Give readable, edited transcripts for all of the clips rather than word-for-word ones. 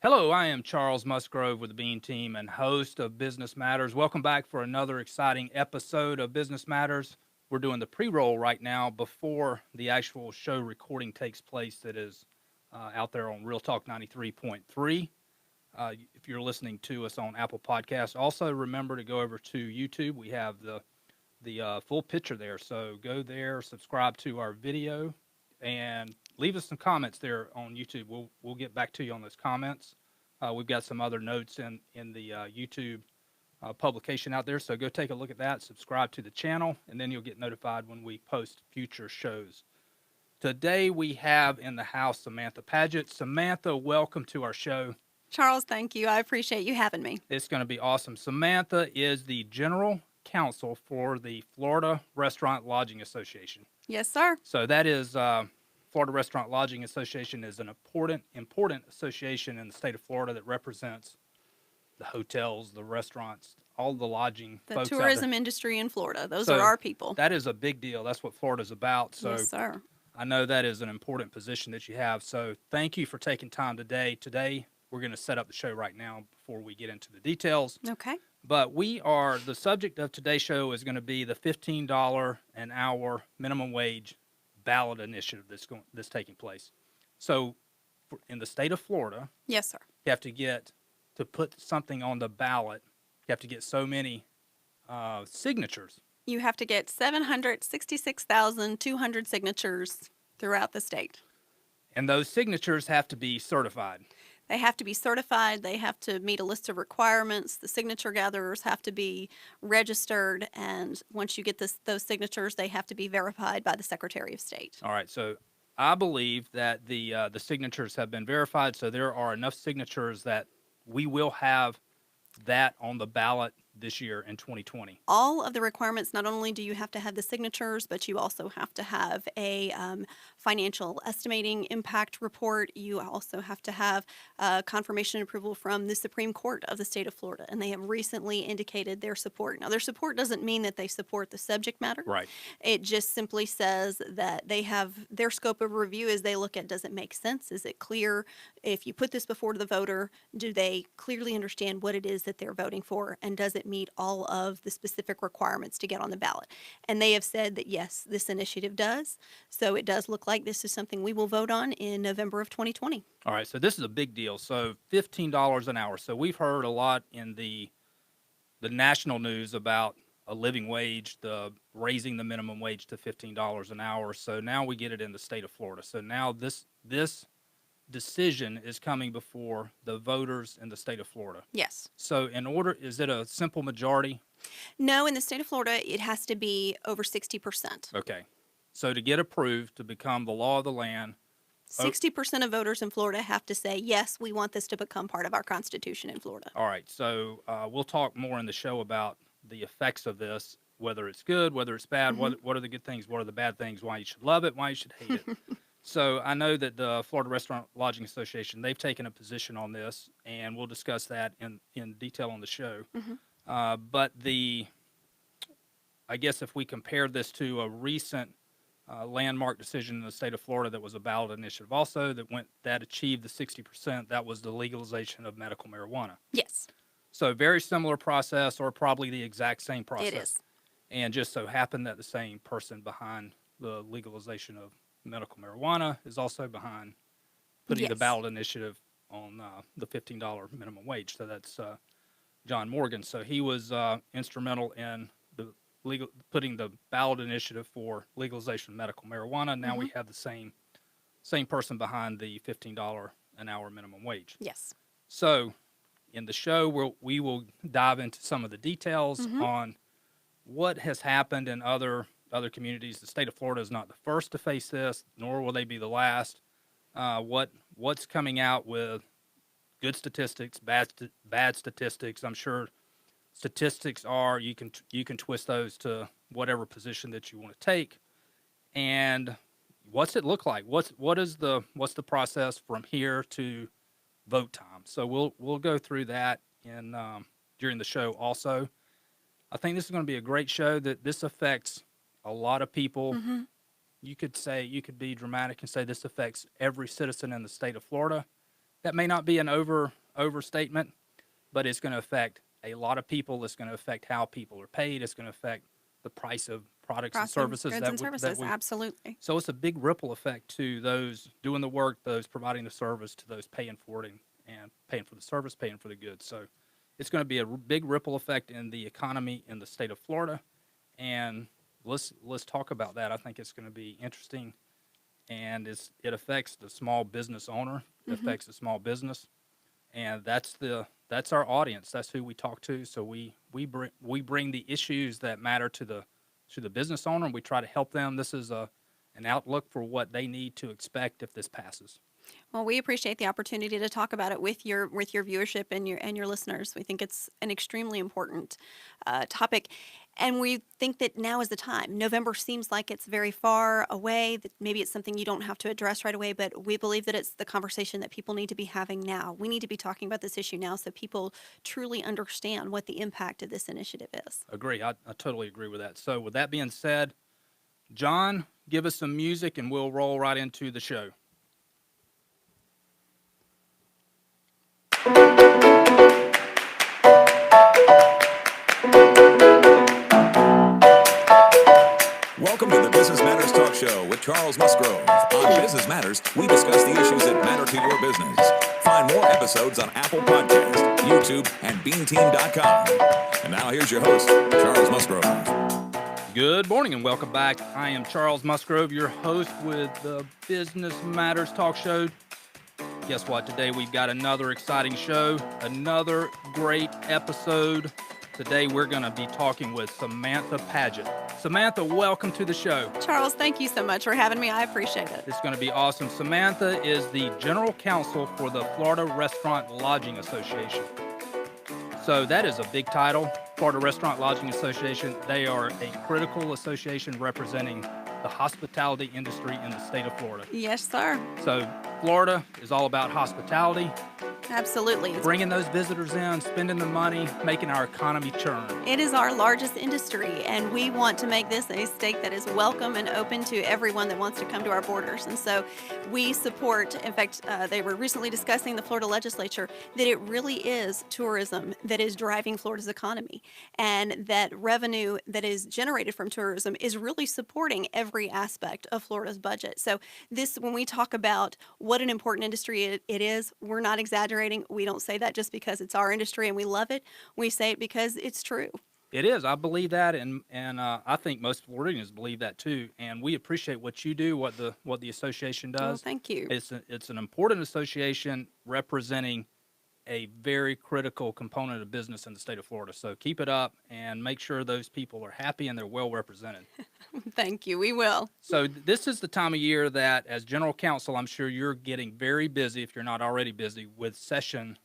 Hello, I am Charles Musgrove with the Bean Team and host of Business Matters. Welcome back for another exciting episode of Business Matters. We're doing the pre-roll right now before the actual show recording takes place that is out there on Real Talk 93.3. If you're listening to us on Apple Podcasts, also remember to go over to YouTube. We have the full picture there, so go there, subscribe to our video, and leave us some comments there on YouTube. We'll get back to you on those comments. We've got some other notes in the YouTube publication out there, so go take a look at that. Subscribe to the channel, and then you'll get notified when we post future shows. Today we have in the house Samantha Padgett. Samantha, welcome to our show. Charles, thank you. I appreciate you having me. It's going to be awesome. Samantha is the general counsel for the Florida Restaurant Lodging Association. Yes, sir. So that is Florida Restaurant Lodging Association is an important association in the state of Florida that represents the hotels, the restaurants, all the lodging The folks out tourism there. industry in Florida. Those So are our people. That is a big deal. That's what Florida's about. So Yes, sir. I know that is an important position that you have. So thank you for taking time today. Today we're going to set up the show right now before we get into the details. Okay. But the subject of today's show is going to be the $15 an hour minimum wage ballot initiative that's taking place. So in the state of Florida, Yes, sir. you have to put something on the ballot, you have to get so many signatures. You have to get 766,200 signatures throughout the state. And those signatures have to be certified. They have to be certified. They have to meet a list of requirements. The signature gatherers have to be registered. And once you get those signatures, they have to be verified by the Secretary of State. All right. So I believe that the signatures have been verified. So there are enough signatures that we will have that on the ballot this year in 2020. All of the requirements, not only do you have to have the signatures, but you also have to have a financial estimating impact report. You also have to have confirmation approval from the Supreme Court of the state of Florida, and they have recently indicated their support. Now, their support doesn't mean that they support the subject matter. Right. It just simply says that they have their scope of review as they look at, does it make sense? Is it clear? If you put this before the voter, do they clearly understand what it is that they're voting for, and does it meet all of the specific requirements to get on the ballot? And they have said that yes, this initiative does. So it does look like this is something we will vote on in November of 2020. All right, so this is a big deal. So $15 an hour. So we've heard a lot in the national news about a living wage, the raising the minimum wage to $15 an hour. So now we get it in the state of Florida. So now this decision is coming before the voters in the state of Florida. Yes. So is it a simple majority? No, in the state of Florida, it has to be over 60%. Okay. So to get approved to become the law of the land, 60% of voters in Florida have to say, yes, we want this to become part of our Constitution in Florida. all right. So we'll talk more in the show about the effects of this, whether it's good, whether it's bad, what are the good things, what are the bad things, why you should love it, why you should hate it. So I know that the Florida Restaurant Lodging Association, they've taken a position on this, and we'll discuss that in detail on the show. But I guess if we compare this to a recent landmark decision in the state of Florida that was a ballot initiative also that achieved the 60%, that was the legalization of medical marijuana. Yes. So very similar process, or probably the exact same process. It is. And just so happened that the same person behind the legalization of medical marijuana is also behind putting the ballot initiative on the $15 minimum wage. So that's John Morgan. So he was instrumental in putting the ballot initiative for legalization of medical marijuana. Now we have the same person behind the $15 an hour minimum wage. Yes. So in the show, we will dive into some of the details on what has happened in other communities. The state of Florida is not the first to face this, nor will they be the last. What's coming out with good statistics, bad statistics. I'm sure statistics are you can twist those to whatever position that you want to take. And what's it look like? What's the process from here to vote time? So we'll go through that during the show also. I think this is going to be a great show. That this affects a lot of people. You could be dramatic and say this affects every citizen in the state of Florida. That may not be an overstatement, but it's going to affect a lot of people. It's going to affect how people are paid. It's going to affect the price of products and Pricing, services goods and services, absolutely. so it's a big ripple effect to those doing the work, those providing the service, to those paying for it and paying for the service, paying for the goods. So it's going to be a big ripple effect in the economy in the state of Florida, and let's talk about that. I think it's going to be interesting, and it affects the small business owner, it affects the small business, and that's our audience. That's who we talk to. So we bring the issues that matter to the business owner, and we try to help them. This is an outlook for what they need to expect if this passes. Well, we appreciate the opportunity to talk about it with your viewership and your listeners. We think it's an extremely important topic, and we think that now is the time. November seems like it's very far away. That maybe it's something you don't have to address right away, but we believe that it's the conversation that people need to be having now. We need to be talking about this issue now, so people truly understand what the impact of this initiative is. Agree. I totally agree with that. So with that being said, John, give us some music, and we'll roll right into the show. Welcome to the Business Matters Talk Show with Charles Musgrove. On Business Matters, we discuss the issues that matter to your business. Find more episodes on Apple Podcasts, YouTube, and BeanTeam.com. And now here's your host, Charles Musgrove. Good morning and welcome back. I am Charles Musgrove, your host with the Business Matters Talk Show. Guess what? Today we've got another exciting show, another great episode. Today we're going to be talking with Samantha Padgett. Samantha, welcome to the show. Charles, thank you so much for having me. I appreciate it. It's going to be awesome. Samantha is the General Counsel for the Florida Restaurant Lodging Association. So that is a big title, Florida Restaurant Lodging Association. They are a critical association representing the hospitality industry in the state of Florida. Yes, sir. So Florida is all about hospitality. Absolutely. Bringing those visitors in, spending the money, making our economy churn. It is our largest industry, and we want to make this a state that is welcome and open to everyone that wants to come to our borders. And so we support, in fact, they were recently discussing the Florida legislature, that it really is tourism that is driving Florida's economy, and that revenue that is generated from tourism is really supporting every aspect of Florida's budget. So this, when we talk about what an important industry it is, we're not exaggerating. We don't say that just because it's our industry and we love it. We say it because it's true. It is. I believe that, and I think most Floridians believe that too. And we appreciate what you do, what the association does. Well, thank you. It's an important association representing a very critical component of business in the state of Florida. So keep it up and make sure those people are happy and they're well represented. Thank you. We will. So this is the time of year that, as General Counsel, I'm sure you're getting very busy, if you're not already busy, with session.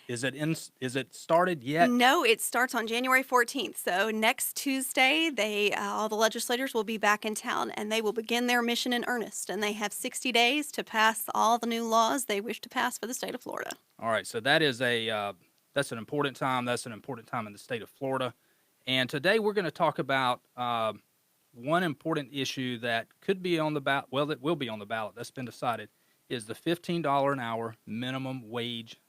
Is it started yet? No, it starts on January 14th. So next Tuesday, all the legislators will be back in town, and they will begin their mission in earnest. And they have 60 days to pass all the new laws they wish to pass for the state of Florida. All right, so that is that's an important time. That's an important time in the state of Florida. And today we're going to talk about one important issue that could be on the ballot. Well, it will be on the ballot. That's been decided. Is the $15 an hour minimum wage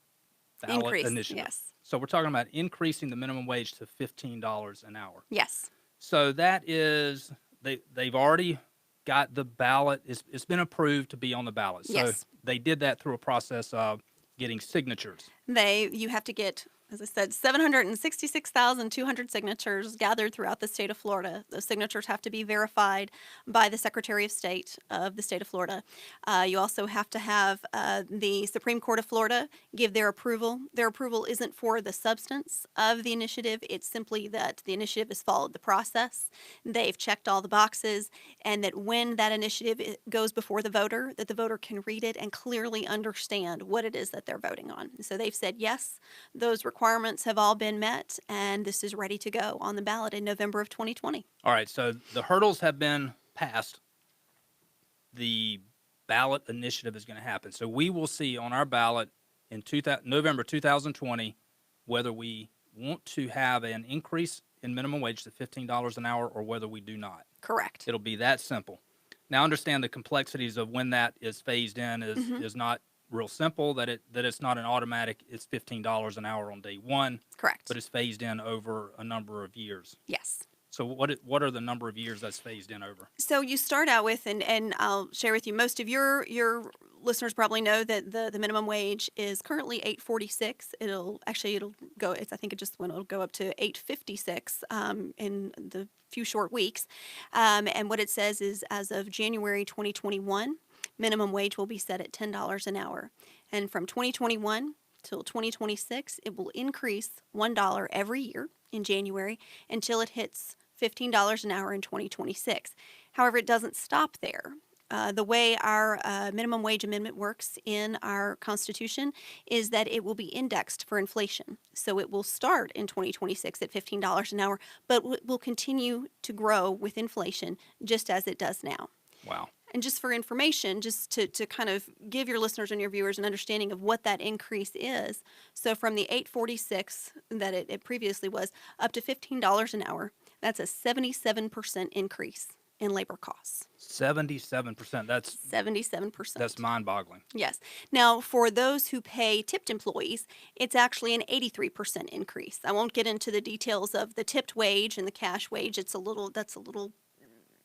ballot initiative. Yes. So we're talking about increasing the minimum wage to $15 an hour. Yes. So that is they've already got the ballot. It's been approved to be on the ballot. So yes. They did that through a process of getting signatures. You have to get, as I said, 766,200 signatures gathered throughout the state of Florida. Those signatures have to be verified by the Secretary of State of the state of Florida. You also have to have the Supreme Court of Florida give their approval. Their approval isn't for the substance of the initiative. It's simply that the initiative has followed the process. They've checked all the boxes, and that when that initiative goes before the voter, that the voter can read it and clearly understand what it is that they're voting on. So they've said, yes, those requirements have all been met, and this is ready to go on the ballot in November of 2020. All right, so the hurdles have been passed. The ballot initiative is going to happen. So we will see on our ballot in November 2020 whether we want to have an increase in minimum wage to $15 an hour or whether we do not. Correct. It'll be that simple. Now, understand the complexities of when that is phased in is not real simple, that it's not an automatic, it's $15 an hour on day one, Correct. but it's phased in over a number of years. Yes. So what are the number of years that's phased in over? So you start out with, and I'll share with you, most of your listeners probably know that the minimum wage is currently $8.46. It'll go. I think it'll go up to $8.56 in the few short weeks. And what it says is, as of January 2021, minimum wage will be set at $10 an hour, and from 2021 till 2026, it will increase $1 every year in January until it hits $15 an hour in 2026. However, it doesn't stop there. The way our minimum wage amendment works in our Constitution is that it will be indexed for inflation. So it will start in 2026 at $15 an hour, but will continue to grow with inflation just as it does now. Wow. And just for information, just to kind of give your listeners and your viewers an understanding of what that increase is. So from the $8.46 that it previously was up to $15 an hour, that's a 77% increase in labor costs. 77%. That's 77%. That's mind-boggling. Yes. Now, for those who pay tipped employees, it's actually an 83% increase. I won't get into the details of the tipped wage and the cash wage. That's a little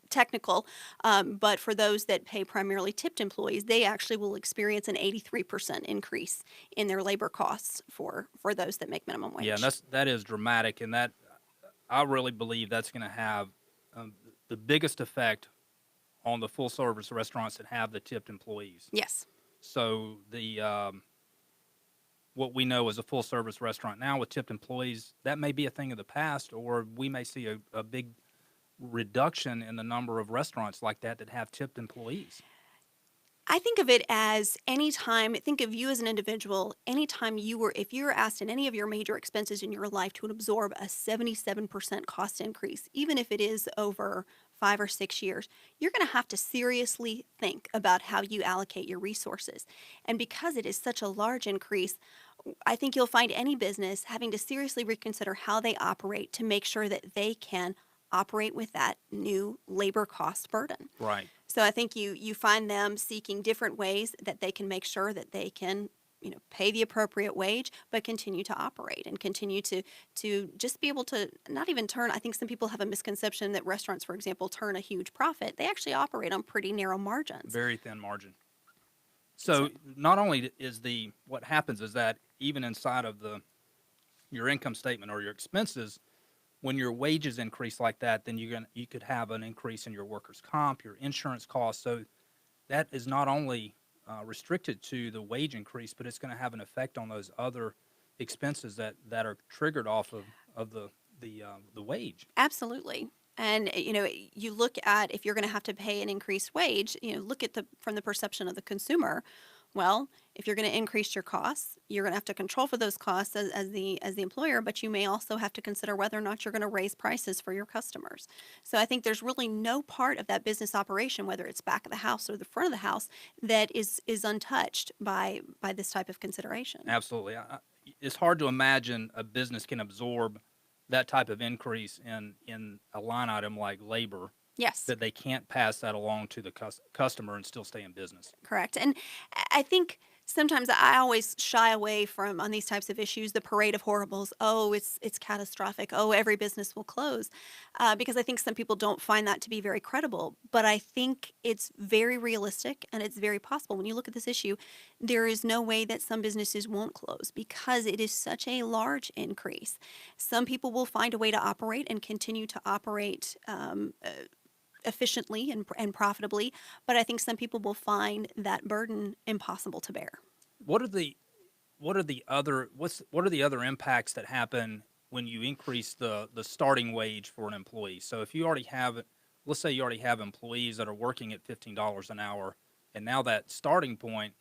technical, but for those that pay primarily tipped employees, they actually will experience an 83% increase in their labor costs for those that make minimum wage. Yeah, and that is dramatic, and that I really believe that's going to have the biggest effect on the full-service restaurants that have the tipped employees. Yes. So what we know as a full-service restaurant now with tipped employees, that may be a thing of the past, or we may see a big reduction in the number of restaurants like that have tipped employees. I think of it as think of you as an individual, if you were asked in any of your major expenses in your life to absorb a 77% cost increase, even if it is over 5 or 6 years, you're going to have to seriously think about how you allocate your resources. And because it is such a large increase, I think you'll find any business having to seriously reconsider how they operate to make sure that they can operate with that new labor cost burden. Right. So I think you find them seeking different ways that they can make sure that they can, pay the appropriate wage, but continue to operate and continue to just be able to not even turn. I think some people have a misconception that restaurants, for example, turn a huge profit. They actually operate on pretty narrow margins. Very thin margin. So not only is what happens is that even inside of your income statement or your expenses, when your wages increase like that, then you could have an increase in your workers' comp, your insurance costs. So that is not only restricted to the wage increase, but it's going to have an effect on those other expenses that are triggered off of the wage. Absolutely. And, you look at, if you're going to have to pay an increased wage, look at from the perception of the consumer. Well, if you're going to increase your costs, you're going to have to control for those costs as the employer, but you may also have to consider whether or not you're going to raise prices for your customers. So I think there's really no part of that business operation, whether it's back of the house or the front of the house, that is untouched by this type of consideration. Absolutely. It's hard to imagine a business can absorb that type of increase in a line item like labor. Yes. That they can't pass that along to the customer and still stay in business. Correct. And I think sometimes I always shy away from, on these types of issues, the parade of horribles. Oh, it's catastrophic. Oh, every business will close. Because I think some people don't find that to be very credible. But I think it's very realistic and it's very possible. When you look at this issue, there is no way that some businesses won't close because it is such a large increase. Some people will find a way to operate and continue to operate efficiently and profitably, but I think some people will find that burden impossible to bear. What are the other impacts that happen when you increase the starting wage for an employee? So if you already have, let's say you already have employees that are working at $15 an hour, and now that starting point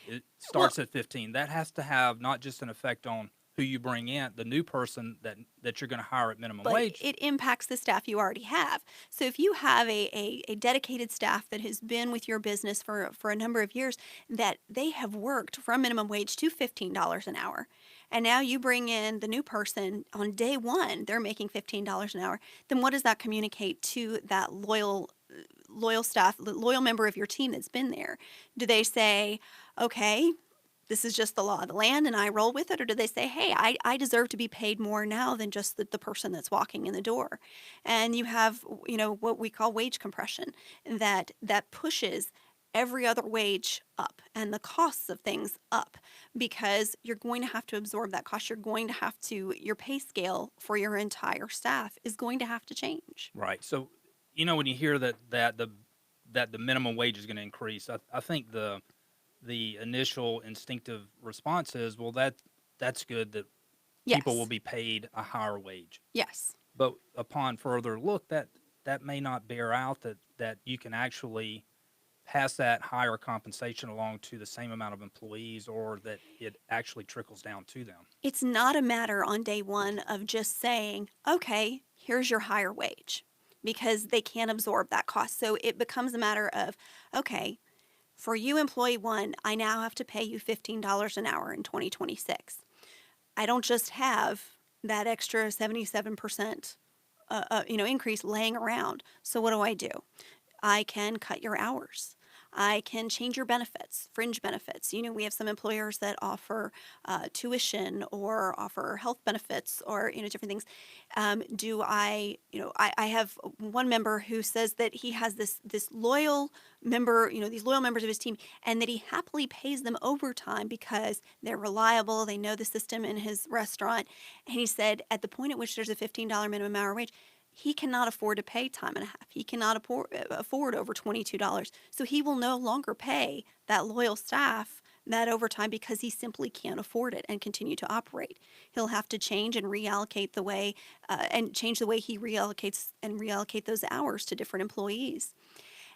it starts at 15. That has to have not just an effect on who you bring in, the new person that you're going to hire at minimum wage. It impacts the staff you already have. So if you have a dedicated staff that has been with your business for a number of years, that they have worked from minimum wage to $15 an hour, and now you bring in the new person on day one, they're making $15 an hour, then what does that communicate to that loyal staff, loyal member of your team that's been there? Do they say, okay, this is just the law of the land and I roll with it? Or do they say, hey, I deserve to be paid more now than just the person that's walking in the door? And you have, what we call wage compression that pushes every other wage up and the costs of things up, because you're going to have to absorb that cost. You're going to have to, your pay scale for your entire staff is going to have to change. Right. So, when you hear that the minimum wage is going to increase, I think the initial instinctive response is, well, that's good that Yes. people will be paid a higher wage. Yes. But upon further look, that may not bear out that you can actually pass that higher compensation along to the same amount of employees, or that it actually trickles down to them. It's not a matter on day one of just saying, okay, here's your higher wage, because they can't absorb that cost. So it becomes a matter of, okay, for you, employee one, I now have to pay you $15 an hour in 2026. I don't just have that extra 77% increase laying around. So what do? I can cut your hours. I can change your benefits, fringe benefits. We have some employers that offer tuition or offer health benefits or, different things. I have one member who says that he has this loyal member, these loyal members of his team, and that he happily pays them overtime because they're reliable. They know the system in his restaurant. And he said at the point at which there's a $15 minimum hour wage, he cannot afford to pay time and a half. He cannot afford over $22. So he will no longer pay that loyal staff that overtime because he simply can't afford it and continue to operate. He'll have to change and reallocate the way he reallocates and reallocate those hours to different employees.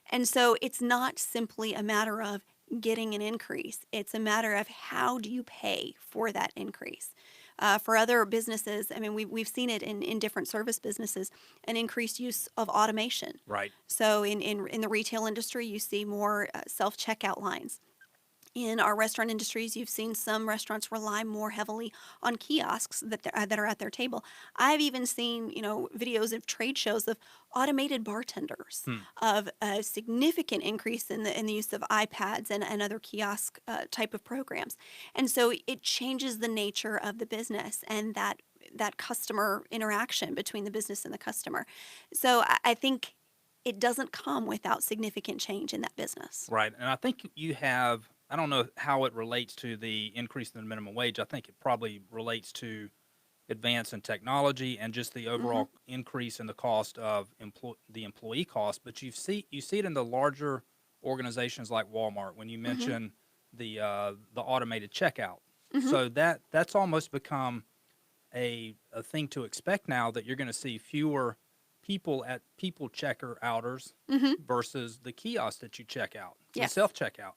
And so it's not simply a matter of getting an increase. It's a matter of how do you pay for that increase. For other businesses, I mean, we've seen it in different service businesses, an increased use of automation. Right. So in the retail industry, you see more self-checkout lines. In our restaurant industries, you've seen some restaurants rely more heavily on kiosks that are at their table. I've even seen, videos of trade shows of automated bartenders, of a significant increase in the use of iPads and other kiosk type of programs. And so it changes the nature of the business and that customer interaction between the business and the customer. So I think it doesn't come without significant change in that business. Right. And I think you have, I don't know how it relates to the increase in the minimum wage. I think it probably relates to advance in technology and just the overall increase in the cost of the employee cost. But you see it in the larger organizations like Walmart when you mention the automated checkout. So that's almost become a thing to expect now, that you're going to see fewer people at people checker outers versus the kiosk that you check out, the self checkout.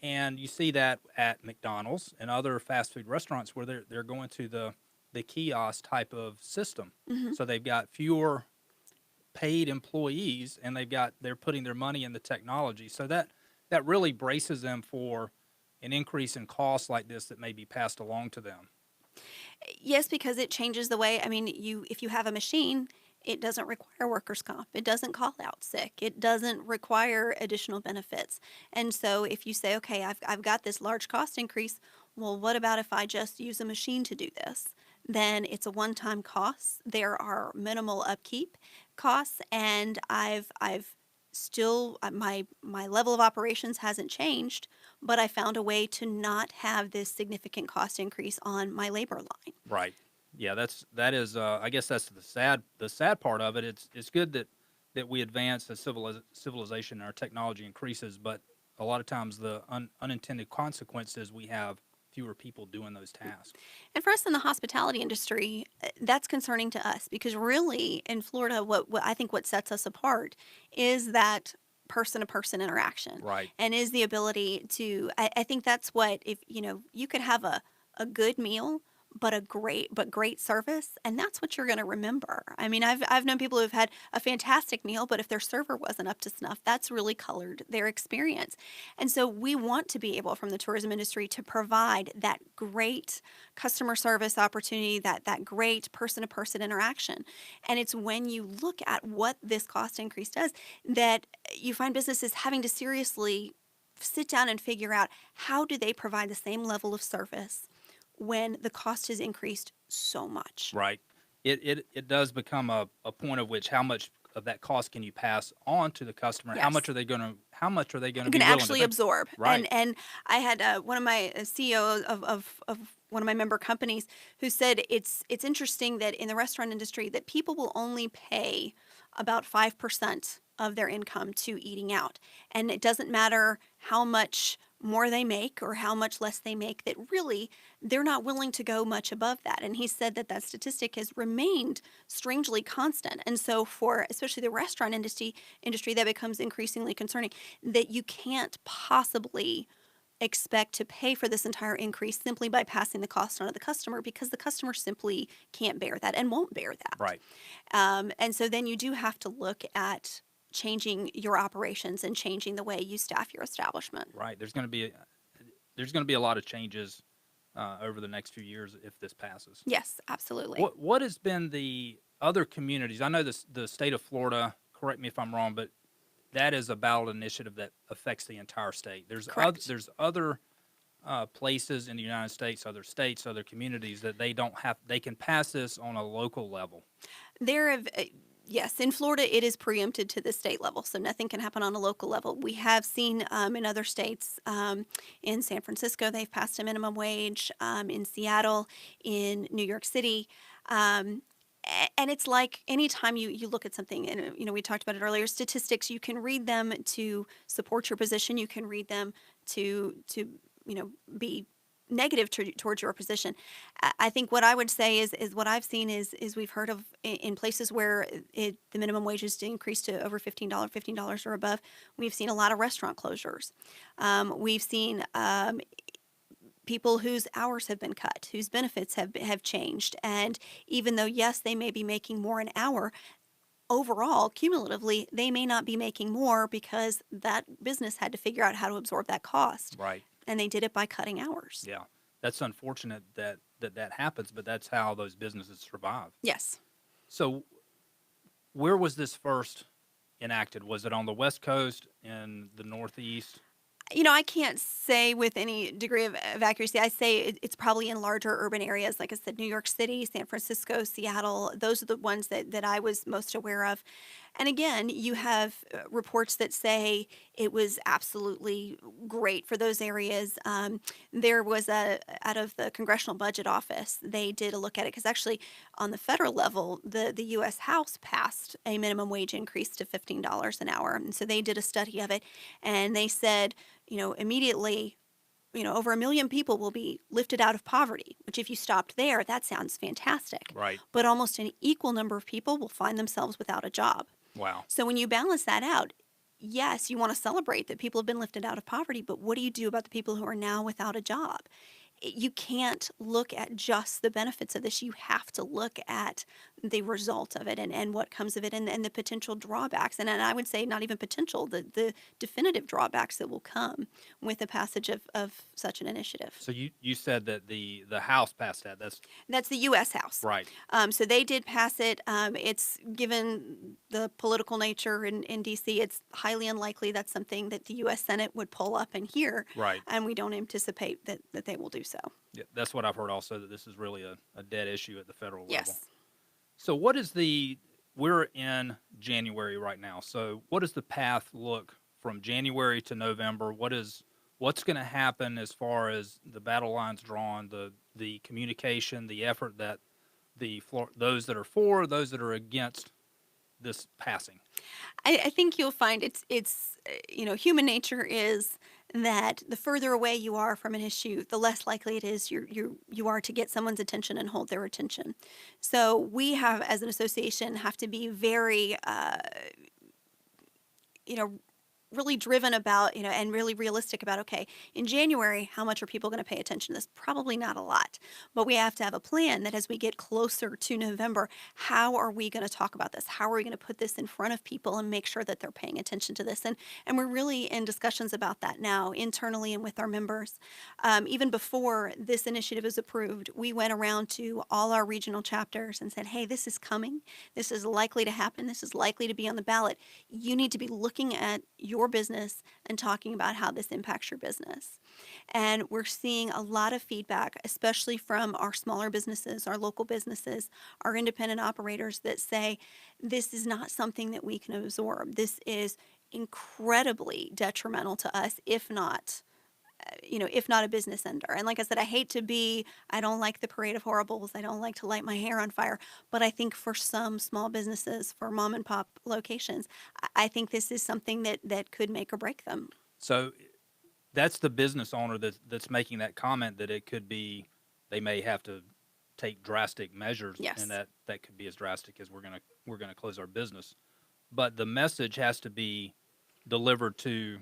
And you see that at McDonald's and other fast food restaurants where they're going to the kiosk type of system. So they've got fewer paid employees and they're putting their money in the technology. So that really braces them for an increase in costs like this that may be passed along to them. Yes, because it changes the way, if you have a machine, it doesn't require workers' comp. It doesn't call out sick. It doesn't require additional benefits. And so if you say, okay, I've got this large cost increase, well, what about if I just use a machine to do this? Then it's a one-time cost. There are minimal upkeep costs, and I've still, my level of operations hasn't changed, but I found a way to not have this significant cost increase on my labor line. Right. Yeah, that is. I guess that's the sad part of it. It's good that we advance as civilization and our technology increases, but a lot of times the unintended consequences, we have fewer people doing those tasks. And for us in the hospitality industry, that's concerning to us, because really in Florida, what I think what sets us apart is that person-to-person interaction. Right. And is the ability to, I think that's what, if you could have a good meal, but great service, and that's what you're going to remember. I mean, I've known people who've had a fantastic meal, but if their server wasn't up to snuff, that's really colored their experience. And so we want to be able, from the tourism industry, to provide that great customer service opportunity, that great person-to-person interaction. And it's when you look at what this cost increase does that you find businesses having to seriously sit down and figure out how do they provide the same level of service when the cost has increased so much. Right. It does become a point of which how much of that cost can you pass on to the customer? How much Yes. are they going to be Can willing to actually pay? absorb. Right. And I had one of my CEOs of one of my member companies who said it's interesting that in the restaurant industry that people will only pay about 5% of their income to eating out. And it doesn't matter how much more they make or how much less they make, that really they're not willing to go much above that. And he said that that statistic has remained strangely constant. And so for especially the restaurant industry that becomes increasingly concerning, that you can't possibly expect to pay for this entire increase simply by passing the cost on to the customer, because the customer simply can't bear that and won't bear that. Right. And so then you do have to look at changing your operations and changing the way you staff your establishment. Right. There's going to be a lot of changes over the next few years if this passes. Yes, absolutely. What has been the other communities? I know the state of Florida. Correct me if I'm wrong, but that is a ballot initiative that affects the entire state. Correct. There's other places in the United States, other communities that they can pass this on a local level. There have, yes, in Florida, it is preempted to the state level, so nothing can happen on a local level. We have seen in other states, in San Francisco, they've passed a minimum wage, in Seattle, in New York City. And it's like anytime you look at something, and we talked about it earlier, statistics, you can read them to support your position, you can read them to be negative towards your position. I think what I would say is what I've seen is we've heard of in places where the minimum wage is increased to over $15 or above. We've seen a lot of restaurant closures. We've seen people whose hours have been cut, whose benefits have changed, and even though yes, they may be making more an hour, overall, cumulatively, they may not be making more because that business had to figure out how to absorb that cost. Right. And they did it by cutting hours. Yeah. That's unfortunate that happens, but that's how those businesses survive. Yes. So, where was this first enacted? Was it on the West Coast, in the Northeast? I can't say with any degree of accuracy. I say it's probably in larger urban areas. Like I said, New York City, San Francisco, Seattle, those are the ones that I was most aware of. And again, you have reports that say it was absolutely great for those areas. There was out of the Congressional Budget Office, they did a look at it because actually on the federal level, the U.S. House passed a minimum wage increase to $15 an hour. And so they did a study of it, and they said, immediately, over 1 million people will be lifted out of poverty, which if you stopped there, that sounds fantastic. Right. But almost an equal number of people will find themselves without a job. Wow. So when you balance that out, yes, you want to celebrate that people have been lifted out of poverty, but what do you do about the people who are now without a job? You can't look at just the benefits of this. You have to look at the result of it and what comes of it and the potential drawbacks. And I would say not even potential, the definitive drawbacks that will come with the passage of such an initiative. So you said that the House passed that. That's the U.S. House. Right. So they did pass it. It's given the political nature in D.C., it's highly unlikely that's something that the U.S. Senate would pull up and hear. Right. And we don't anticipate that they will do so. Yeah, that's what I've heard also, that this is really a dead issue at the federal level. Yes. So we're in January right now. So what does the path look from January to November? What's going to happen as far as the battle lines drawn, the communication, the effort that those that are for, those that are against this passing? I think you'll find it's human nature is that the further away you are from an issue, the less likely it is you are to get someone's attention and hold their attention. So we have, as an association, have to be very really driven about, and really realistic about, okay, in January, how much are people going to pay attention to this? Probably not a lot. But we have to have a plan that as we get closer to November, how are we going to talk about this? How are we going to put this in front of people and make sure that they're paying attention to this? And we're really in discussions about that now, internally and with our members. Even before this initiative is approved, we went around to all our regional chapters and said, hey, this is coming. This is likely to happen. This is likely to be on the ballot. You need to be looking at your your business and talking about how this impacts your business. And we're seeing a lot of feedback, especially from our smaller businesses, our local businesses, our independent operators that say, this is not something that we can absorb. This is incredibly detrimental to us, if not a business ender. And like I said, I don't like the parade of horribles. I don't like to light my hair on fire. But I think for some small businesses, for mom and pop locations, I think this is something that could make or break them. So that's the business owner that's making that comment, that it could be, they may have to take drastic measures. Yes. And that could be as drastic as we're gonna close our business. But the message has to be delivered to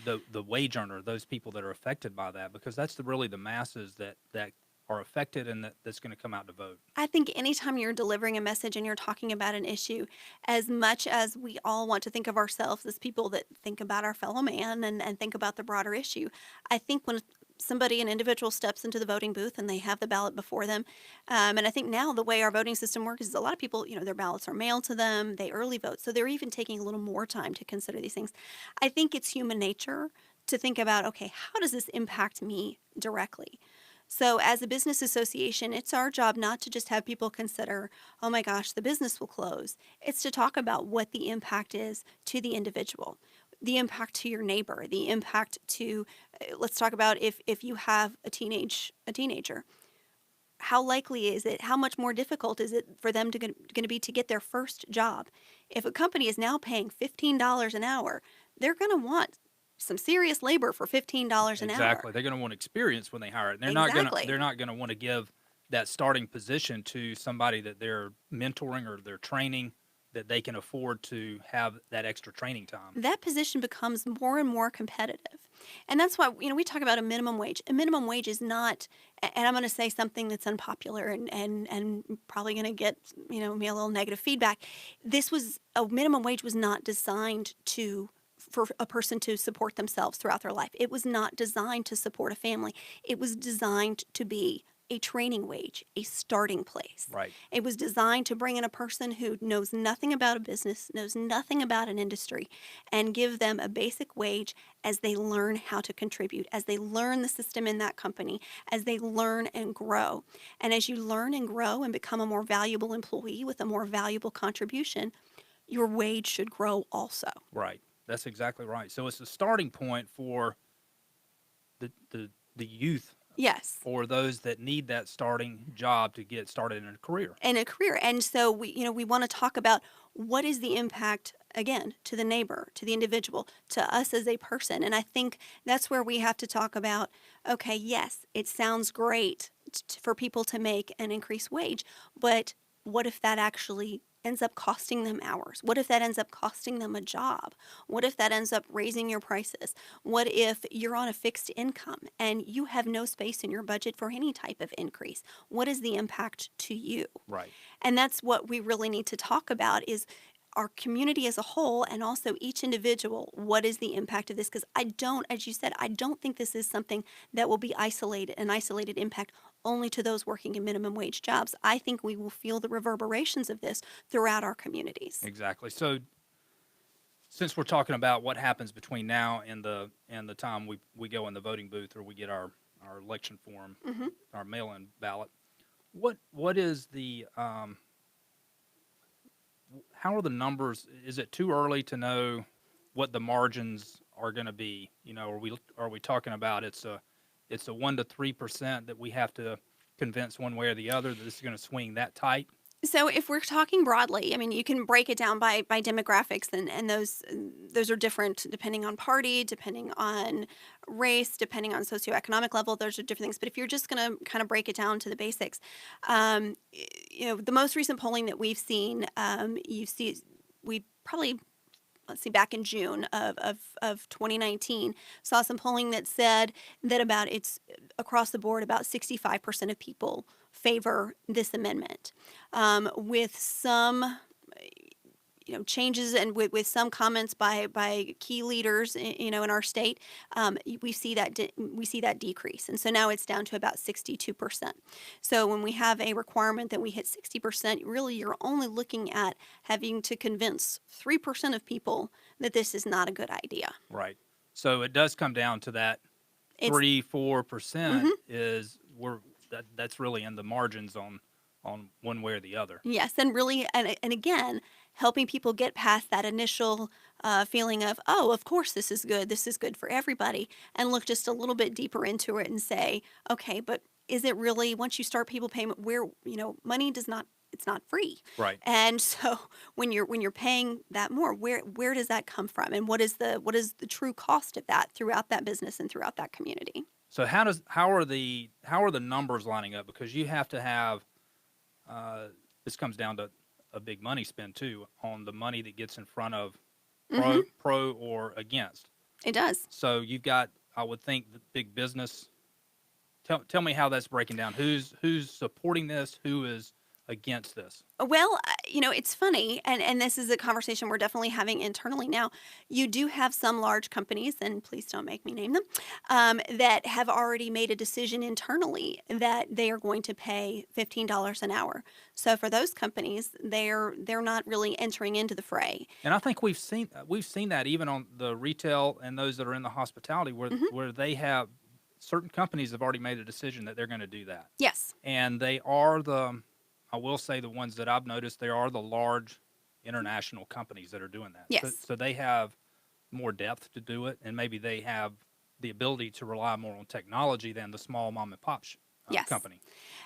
the wage earner, those people that are affected by that, because that's really the masses that are affected and that's going to come out to vote. I think anytime you're delivering a message and you're talking about an issue, as much as we all want to think of ourselves as people that think about our fellow man and think about the broader issue, I think when an individual steps into the voting booth and they have the ballot before them, and I think now the way our voting system works is a lot of people, their ballots are mailed to them, they early vote, so they're even taking a little more time to consider these things. I think it's human nature to think about, okay, how does this impact me directly? So as a business association, it's our job not to just have people consider, oh my gosh, the business will close. It's to talk about what the impact is to the individual, the impact to your neighbor, the impact to, let's talk about if you have a teenager. How likely is it, how much more difficult is it for them going to be to get their first job? If a company is now paying $15 an hour, they're going to want some serious labor for $15 an hour. Exactly. They're going to want experience when they hire it. They're not going to want to give that starting position to somebody that they're mentoring or they're training, that they can afford to have that extra training time. That position becomes more and more competitive. And that's why, we talk about a minimum wage. A minimum wage is not, and I'm going to say something that's unpopular and probably going to get, me a little negative feedback. A minimum wage was not designed for a person to support themselves throughout their life. It was not designed to support a family. It was designed to be a training wage, a starting place. Right. It was designed to bring in a person who knows nothing about a business, knows nothing about an industry, and give them a basic wage as they learn how to contribute, as they learn the system in that company, as they learn and grow. And as you learn and grow and become a more valuable employee with a more valuable contribution, your wage should grow also. Right. That's exactly right. So it's a starting point for the youth. Yes. For those that need that starting job to get started in a career. And so we want to talk about what is the impact, again, to the neighbor, to the individual, to us as a person. And I think that's where we have to talk about, okay, yes, it sounds great for people to make an increased wage, but what if that actually ends up costing them hours? What if that ends up costing them a job? What if that ends up raising your prices? What if you're on a fixed income and you have no space in your budget for any type of increase? What is the impact to you? Right. And that's what we really need to talk about is our community as a whole and also each individual. What is the impact of this? Because as you said, I don't think this is something that will be an isolated impact only to those working in minimum wage jobs. I think we will feel the reverberations of this throughout our communities. Exactly. So since we're talking about what happens between now and the time we go in the voting booth or we get our election form, Mm-hmm. our mail-in ballot, what is the how are the numbers? Is it too early to know what the margins are going to be? Are we talking about it's a 1% to 3% that we have to convince one way or the other that this is going to swing that tight? So if we're talking broadly, you can break it down by demographics, and those are different depending on party, depending on race, depending on socioeconomic level. Those are different things. But if you're just going to kind of break it down to the basics, the most recent polling that we've seen, we probably, back in June of 2019, saw some polling that said that it's across the board, about 65% of people favor this amendment, with some changes and with some comments by key leaders, in our state, we see that decrease, and so now it's down to about 62%. So when we have a requirement that we hit 60%, really you're only looking at having to convince 3% of people that this is not a good idea. Right. So it does come down to that 3-4% is that's really in the margins on one way or the other. Yes, and really, and again, helping people get past that initial feeling of, oh, of course this is good for everybody, and look just a little bit deeper into it and say, okay, but is it really, once you start people paying, where, money it's not free. Right. And so when you're paying that more, where does that come from, and what is the true cost of that throughout that business and throughout that community? So how are the numbers lining up? Because you have to have this comes down to a big money spend too on the money that gets in front of pro or against. It does. So you've got, I would think, the big business. Tell me how that's breaking down. Who's supporting this? Who is against this? Well, it's funny, and this is a conversation we're definitely having internally now. You do have some large companies, and please don't make me name them, that have already made a decision internally that they are going to pay $15 an hour. So for those companies, they're not really entering into the fray. And I think we've seen that even on the retail and those that are in the hospitality, where they have certain companies have already made a decision that they're going to do that. Yes. And they are I will say the ones that I've noticed, they are the large international companies that are doing that. Yes. So they have more depth to do it, and maybe they have the ability to rely more on technology than the small mom and pop company.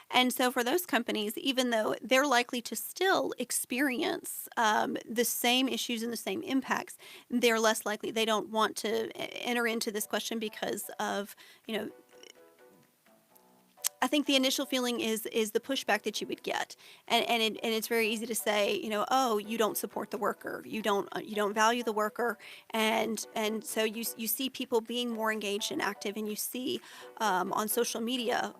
And so for those companies, even though they're likely to still experience the same issues and the same impacts, they're less likely. They don't want to enter into this question because of, I think the initial feeling is the pushback that you would get, and it's very easy to say, oh, you don't support the worker, you don't value the worker, and so you see people being more engaged and active, and you see on social media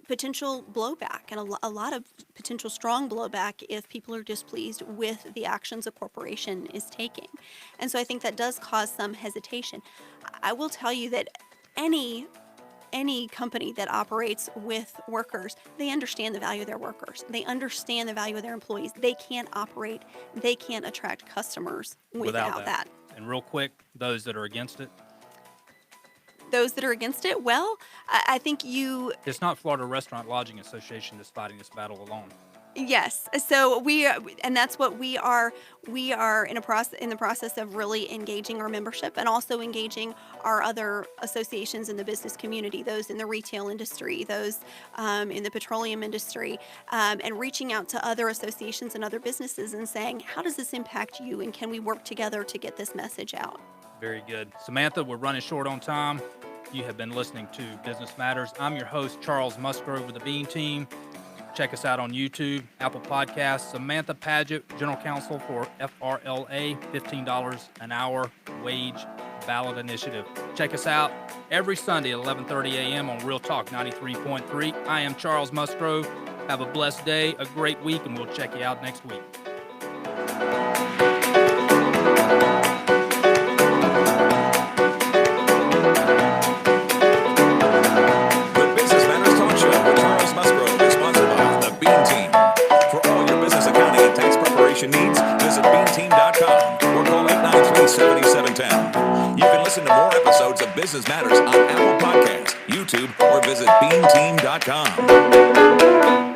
potential blowback, and a lot of potential strong blowback if people are displeased with the actions a corporation is taking, and so I think that does cause some hesitation. I will tell you that any company that operates with workers, they understand the value of their workers. They understand the value of their employees. They can't attract customers without that. And real quick, those that are against it? Those that are against it, well, I think it's not Florida Restaurant Lodging Association that's fighting this battle alone. Yes. So and that's what we are. We are in the process of really engaging our membership and also engaging our other associations in the business community, those in the retail industry, those in the petroleum industry, and reaching out to other associations and other businesses and saying, how does this impact you, and can we work together to get this message out? Very good. Samantha, we're running short on time. You have been listening to Business Matters. I'm your host, Charles Musgrove with the Bean Team. Check us out on YouTube, Apple Podcasts. Samantha Padgett, General Counsel for FRLA, $15 an hour wage ballot initiative. Check us out every Sunday at 11:30 a.m. on Real Talk 93.3. I am Charles Musgrove. Have a blessed day, a great week, and we'll check you out next week. Needs, visit beanteam.com or call 893-7710. You can listen to more episodes of Business Matters on Apple Podcasts, YouTube, or visit beanteam.com.